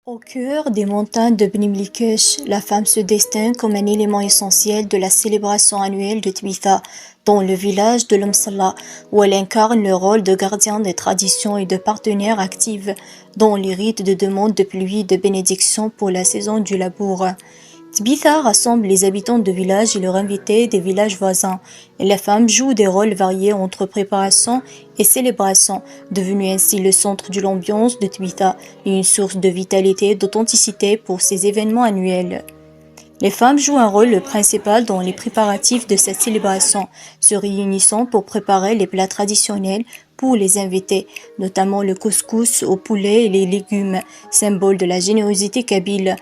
Au cœur des montagnes de Bnimlikesh, la femme se distingue comme un élément essentiel de la célébration annuelle de Tmitha, dans le village de l'Msalla, où elle incarne le rôle de gardienne des traditions et de partenaire active dans les rites de demande de pluie et de bénédiction pour la saison du labour. Tmitha rassemble les habitants de villages et leurs invités des villages voisins, et la femme joue des rôles variés entre préparation et célébration, devenue ainsi le centre de l'ambiance de Tmitha et une source de vitalité et d'authenticité pour ces événements annuels. Les femmes jouent un rôle principal dans les préparatifs de cette célébration, se réunissant pour préparer les plats traditionnels pour les invités, notamment le couscous au poulet et les légumes, symbole de la générosité kabyle.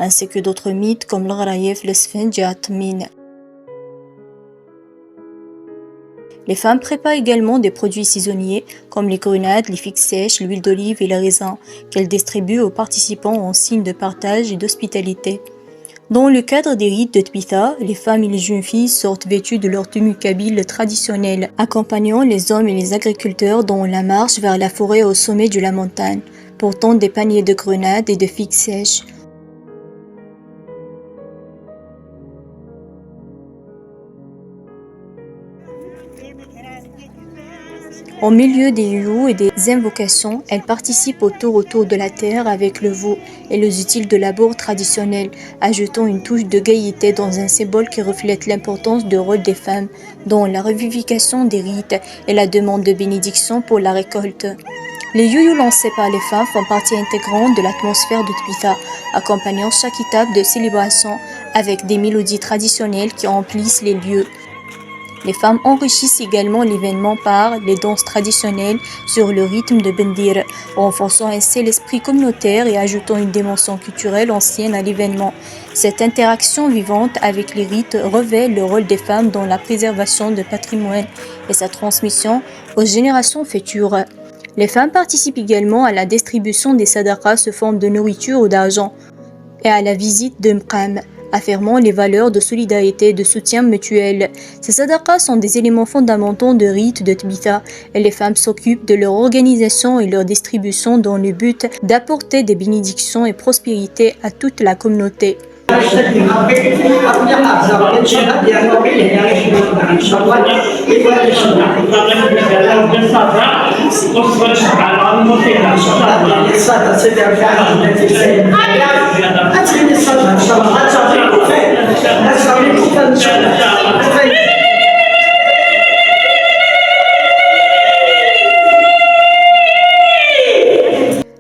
Ainsi que d'autres mythes comme l'Ghraïef, le Sphinx et Atmin. Les femmes préparent également des produits saisonniers comme les grenades, les figues sèches, l'huile d'olive et les raisins qu'elles distribuent aux participants en signe de partage et d'hospitalité. Dans le cadre des rites de Tmitha, les femmes et les jeunes filles sortent vêtues de leur tenue kabyle traditionnelle, accompagnant les hommes et les agriculteurs dans la marche vers la forêt au sommet de la montagne, portant des paniers de grenades et de figues sèches. Au milieu des loups et des invocations, elles participent au tour autour de la terre avec le veau et les outils de labour traditionnels, ajoutant une touche de gaieté dans un symbole qui reflète l'importance du rôle des femmes dans la revivification des rites et la demande de bénédiction pour la récolte. Les youyous lancés par les femmes font partie intégrante de l'atmosphère de Tmitha, accompagnant chaque étape de célébration avec des mélodies traditionnelles qui emplissent les lieux. Les femmes enrichissent également l'événement par les danses traditionnelles sur le rythme de Bendir, renforçant ainsi l'esprit communautaire et ajoutant une dimension culturelle ancienne à l'événement. Cette interaction vivante avec les rites révèle le rôle des femmes dans la préservation du patrimoine et sa transmission aux générations futures. Les femmes participent également à la distribution des sadaqas sous forme de nourriture ou d'argent et à la visite de Mqam, affirmant les valeurs de solidarité et de soutien mutuel. Ces sadaqas sont des éléments fondamentaux de rites de Tmitha et les femmes s'occupent de leur organisation et leur distribution dans le but d'apporter des bénédictions et prospérité à toute la communauté.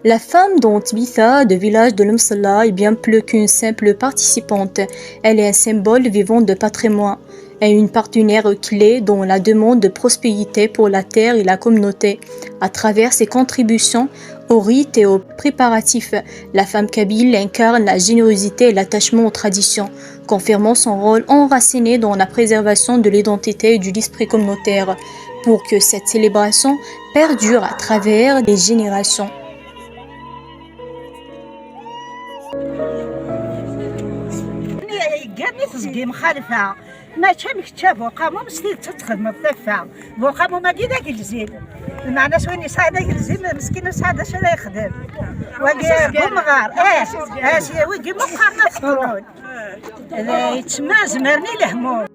La femme dans Tmitha, du village de l'Msalla, est bien plus qu'une simple participante. Elle est un symbole vivant de patrimoine et une partenaire clé dans la demande de prospérité pour la terre et la communauté. À travers ses contributions aux rites et aux préparatifs, la femme kabyle incarne la générosité et l'attachement aux traditions, confirmant son rôle enraciné dans la préservation de l'identité et du l'esprit communautaire, pour que cette célébration perdure à travers les générations. تسقي مخالفة ما تشم كتاب وقامو مستي تتخدم بطفة وقامو ما كي داك الجزيل المعنى شويني سعادة الجزيل مسكين سعادة شو لا يخدم وقي مغار ويجي مقارنة في القرون يتسمى زمرني لهمون